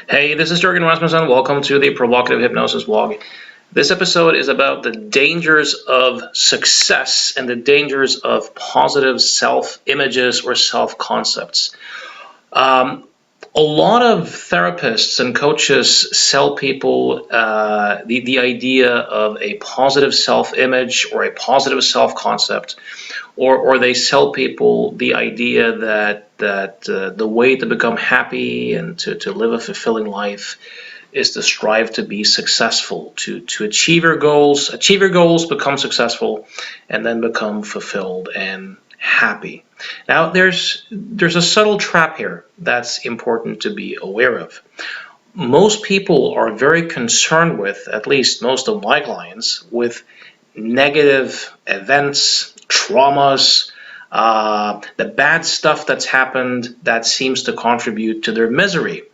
Hey, this is Jürgen Rasmussen. Welcome to the Provocative Hypnosis blog. This episode is about the dangers of success and the dangers of positive self-images or self-concepts. A lot of therapists and coaches sell people the idea of a positive self-image or a positive self-concept, or they sell people the idea that the way to become happy and to live a fulfilling life is to strive to be successful, to achieve your goals, become successful, and then become fulfilled and happy. Now, there's a subtle trap here that's important to be aware of. Most people are very concerned with, at least most of my clients, with negative events, traumas, the bad stuff that's happened that seems to contribute to their misery.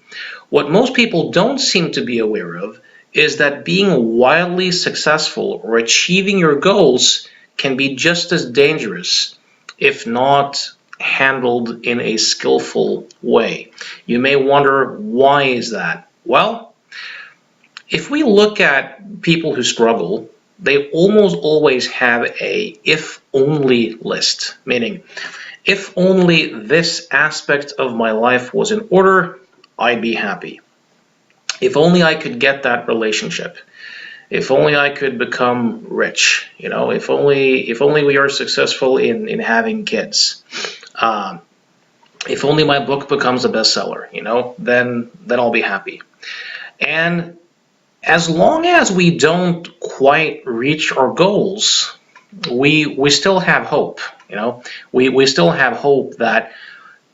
What most people don't seem to be aware of is that being wildly successful or achieving your goals can be just as dangerous if not handled in a skillful way. You may wonder, why is that? Well, if we look at people who struggle, they almost always have a if only list, meaning if only this aspect of my life was in order, I'd be happy. If only I could get that relationship. If only I could become rich, if only we are successful in having kids. If only my book becomes a bestseller, then I'll be happy. And as long as we don't quite reach our goals, we still have hope, we still have hope that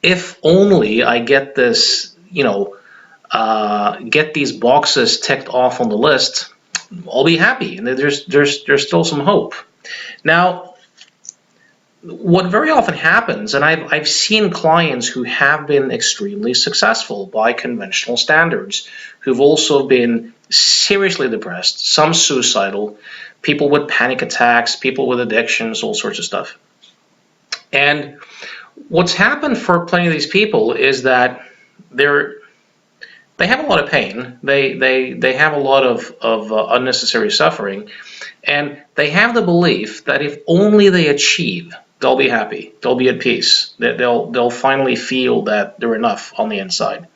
if only I get this, get these boxes ticked off on the list, I'll be happy, and there's still some hope. Now, what very often happens, and I've seen clients who have been extremely successful by conventional standards, who've also been seriously depressed, some suicidal, people with panic attacks, people with addictions, all sorts of stuff. And what's happened for plenty of these people is that they have a lot of pain, they have a lot of unnecessary suffering, and they have the belief that if only they achieve, they'll be happy, they'll be at peace, that they'll finally feel that they're enough on the inside.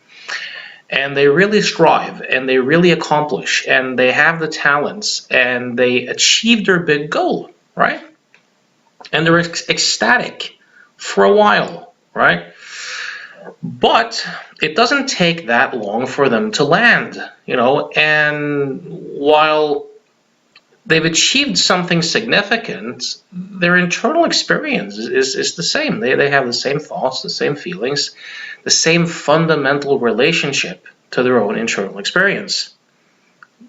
And they really strive, and they really accomplish, and they have the talents, and they achieve their big goal, right? And they're ecstatic for a while, right? But it doesn't take that long for them to land, and while they've achieved something significant, their internal experience is the same. They have the same thoughts, the same feelings, the same fundamental relationship to their own internal experience.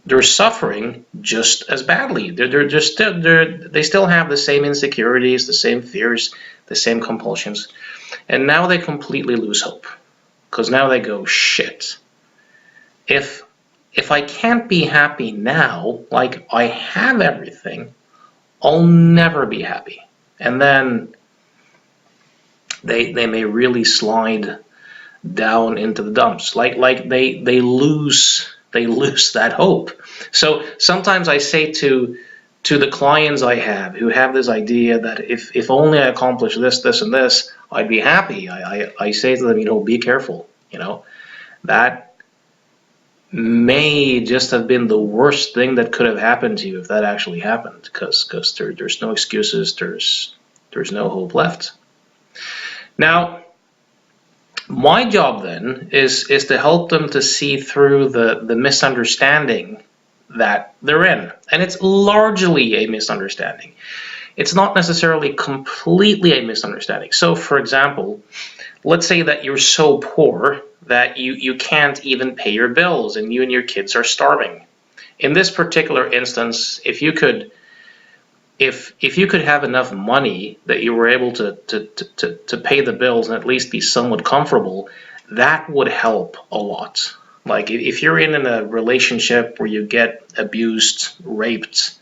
They're suffering just as badly. They still have the same insecurities, the same fears, the same compulsions. And now they completely lose hope, because now they go, shit, if I can't be happy now, like I have everything, I'll never be happy. And then they may really slide down into the dumps, like they lose that hope. So sometimes I say to the clients I have who have this idea that if only I accomplish this, this, and this, I'd be happy. I say to them, be careful. That may just have been the worst thing that could have happened to you if that actually happened, because there's no excuses, there's no hope left. Now, my job then is to help them to see through the misunderstanding that they're in. And it's largely a misunderstanding. It's not necessarily completely a misunderstanding. So, for example, let's say that you're so poor that you can't even pay your bills and you and your kids are starving. In this particular instance, if you could have enough money that you were able to pay the bills and at least be somewhat comfortable, that would help a lot. Like if you're in a relationship where you get abused, raped,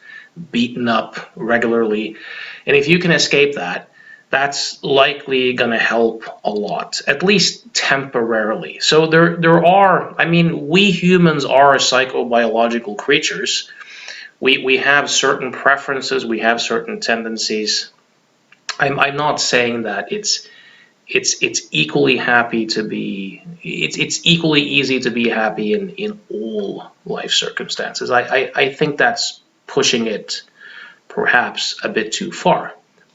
beaten up regularly, and if you can escape that that's likely going to help a lot, at least temporarily. So there are, I mean, we humans are psychobiological creatures. We have certain preferences, we have certain tendencies. I'm not saying that it's equally happy to be, it's equally easy to be happy in all life circumstances. I think that's pushing it perhaps a bit too far.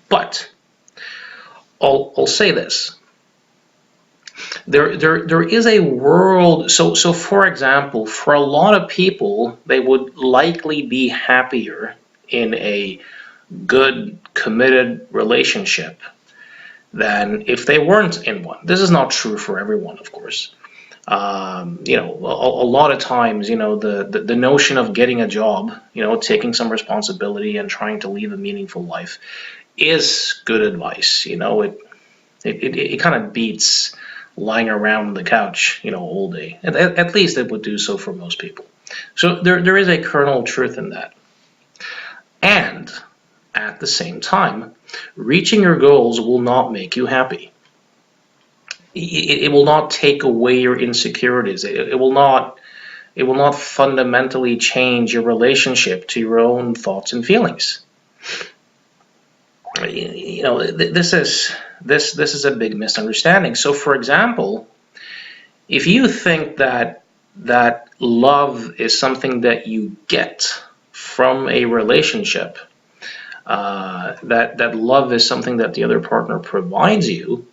But I'll say this. There is a world, so for example, for a lot of people, they would likely be happier in a good, committed relationship than if they weren't in one. This is not true for everyone, of course. A lot of times, the notion of getting a job, taking some responsibility and trying to lead a meaningful life is good advice. It kind of beats lying around on the couch, all day. At least it would do so for most people. So there is a kernel of truth in that. And at the same time, reaching your goals will not make you happy. It will not take away your insecurities. It will not fundamentally change your relationship to your own thoughts and feelings. This is a big misunderstanding. So, for example, if you think that love is something that you get from a relationship, that love is something that the other partner provides you,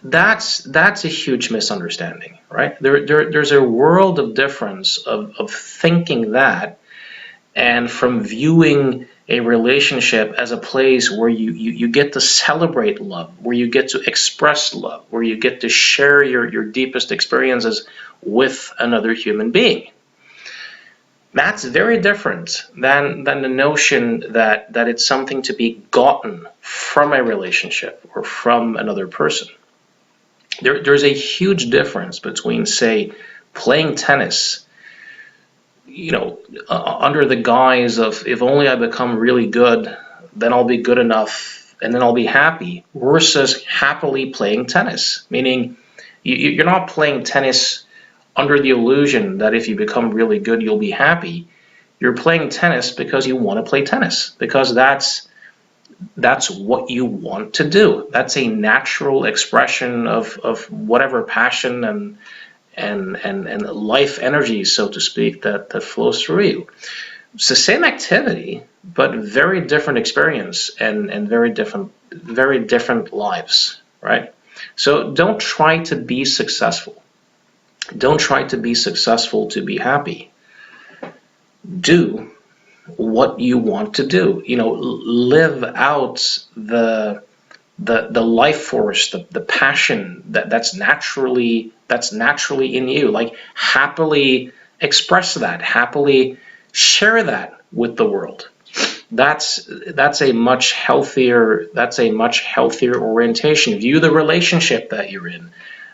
that's a huge misunderstanding, right? There's a world of difference of thinking that, and from viewing a relationship as a place where you get to celebrate love, where you get to express love, where you get to share your deepest experiences with another human being. That's very different than the notion that it's something to be gotten from a relationship or from another person. There's a huge difference between, say, playing tennis, under the guise of, if only I become really good, then I'll be good enough and then I'll be happy, versus happily playing tennis, meaning you're not playing tennis under the illusion that if you become really good, you'll be happy. You're playing tennis because you want to play tennis, because that's what you want to do. That's a natural expression of whatever passion and life energy, so to speak, that flows through you. It's the same activity, but very different experience and very different lives, right? So don't try to be successful. Don't try to be successful to be happy. Do what you want to do. Live out the life force, the passion that's naturally in you. Like, happily express that, happily share that with the world. That's a much healthier orientation. View the relationship that you're in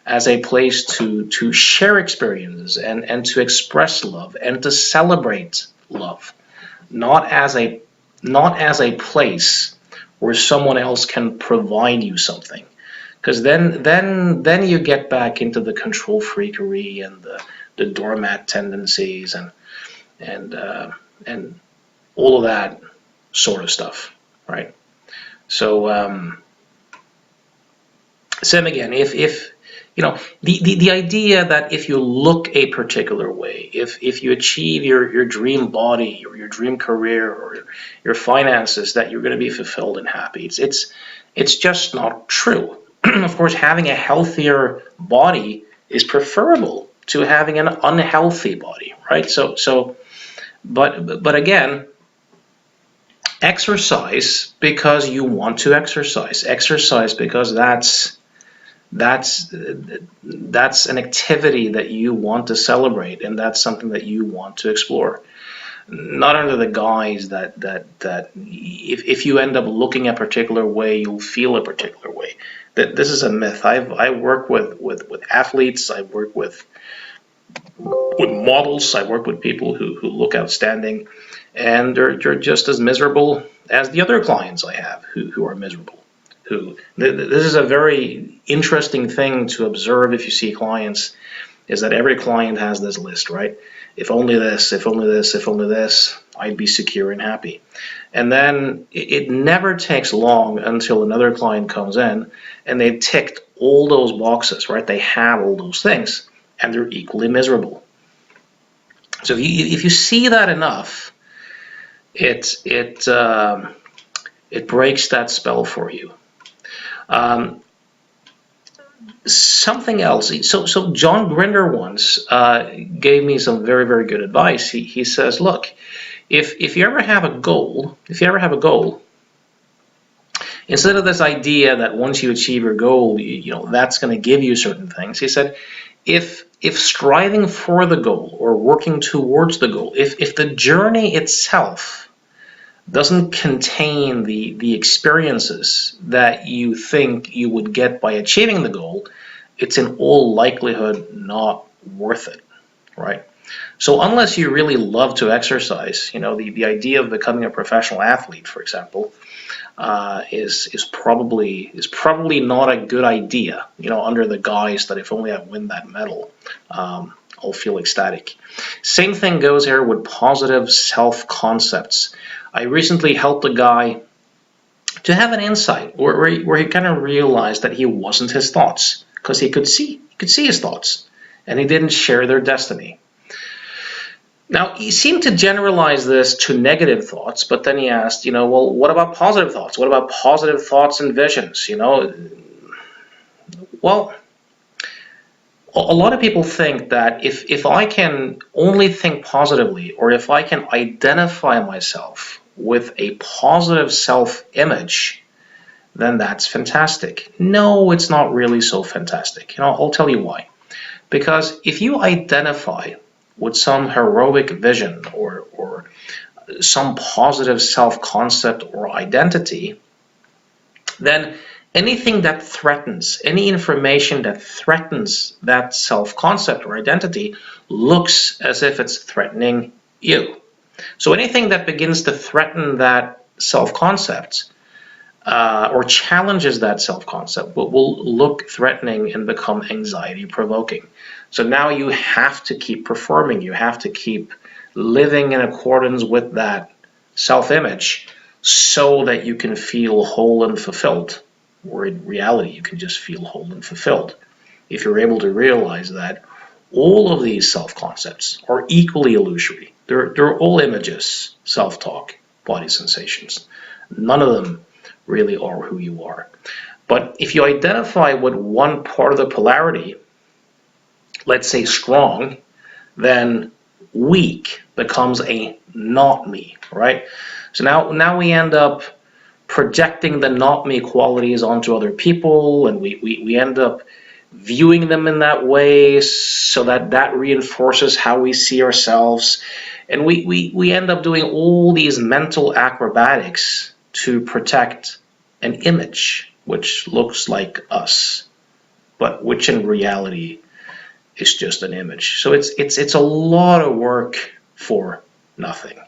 as a place to share experiences and to express love and to celebrate love, not as a place where someone else can provide you something, because then you get back into the control freakery and the doormat tendencies and all of that sort of stuff, right? So same again, if the idea that if you look a particular way, if you achieve your dream body or your dream career or your finances, that you're going to be fulfilled and happy, it's just not true. Of course, having a healthier body is preferable to having an unhealthy body, right? But again, exercise because you want to exercise. Exercise because that's an activity that you want to celebrate, and that's something that you want to explore. Not under the guise that if you end up looking a particular way, you'll feel a particular way. This is a myth. I work with athletes. I work with models. I work with people who look outstanding, and they're just as miserable as the other clients I have who are miserable. This is a very interesting thing to observe if you see clients, is that every client has this list, right? If only this, if only this, if only this, I'd be secure and happy. And then it never takes long until another client comes in and they've ticked all those boxes, right? They have all those things and they're equally miserable. So if you see that enough, it breaks that spell for you. Something else. So John Grinder once gave me some very, very good advice. He says, look, if you ever have a goal, instead of this idea that once you achieve your goal, that's going to give you certain things, he said, if striving for the goal or working towards the goal, if the journey itself doesn't contain the experiences that you think you would get by achieving the goal, it's in all likelihood not worth it, right? So unless you really love to exercise, the idea of becoming a professional athlete, for example, is probably not a good idea, under the guise that if only I win that medal, I'll feel ecstatic. Same thing goes here with positive self-concepts. I recently helped a guy to have an insight where he kind of realized that he wasn't his thoughts, because he could see his thoughts, and he didn't share their destiny. Now, he seemed to generalize this to negative thoughts, but then he asked, well, what about positive thoughts? What about positive thoughts and visions? Well, a lot of people think that if I can only think positively, or if I can identify myself with a positive self-image, then that's fantastic. No, it's not really so fantastic. I'll tell you why. Because if you identify with some heroic vision or some positive self-concept or identity, then anything that threatens, any information that threatens that self-concept or identity looks as if it's threatening you. So anything that begins to threaten that self-concept or challenges that self-concept will look threatening and become anxiety-provoking. So now you have to keep performing. You have to keep living in accordance with that self-image so that you can feel whole and fulfilled. Or in reality, you can just feel whole and fulfilled. If you're able to realize that all of these self-concepts are equally illusory. They're all images, self-talk, body sensations. None of them really are who you are. But if you identify with one part of the polarity, let's say strong, then weak becomes a not me, right? So now we end up projecting the not me qualities onto other people, and we end up viewing them in that way, so that reinforces how we see ourselves, and we end up doing all these mental acrobatics to protect an image which looks like us, but which in reality is just an image. So it's a lot of work for nothing.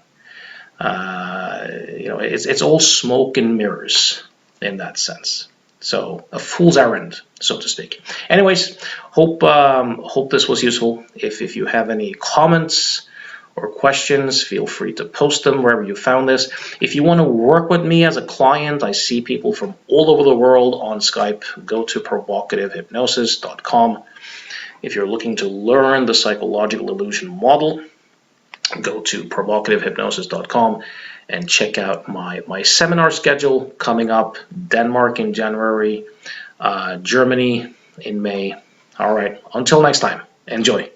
It's all smoke and mirrors in that sense. So a fool's errand, so to speak. Anyways, hope this was useful. If you have any comments or questions, feel free to post them wherever you found this. If you want to work with me as a client, I see people from all over the world on Skype. Go to provocativehypnosis.com. If you're looking to learn the psychological illusion model, go to provocativehypnosis.com and check out my seminar schedule coming up. Denmark in January, Germany in May. All right, until next time, enjoy.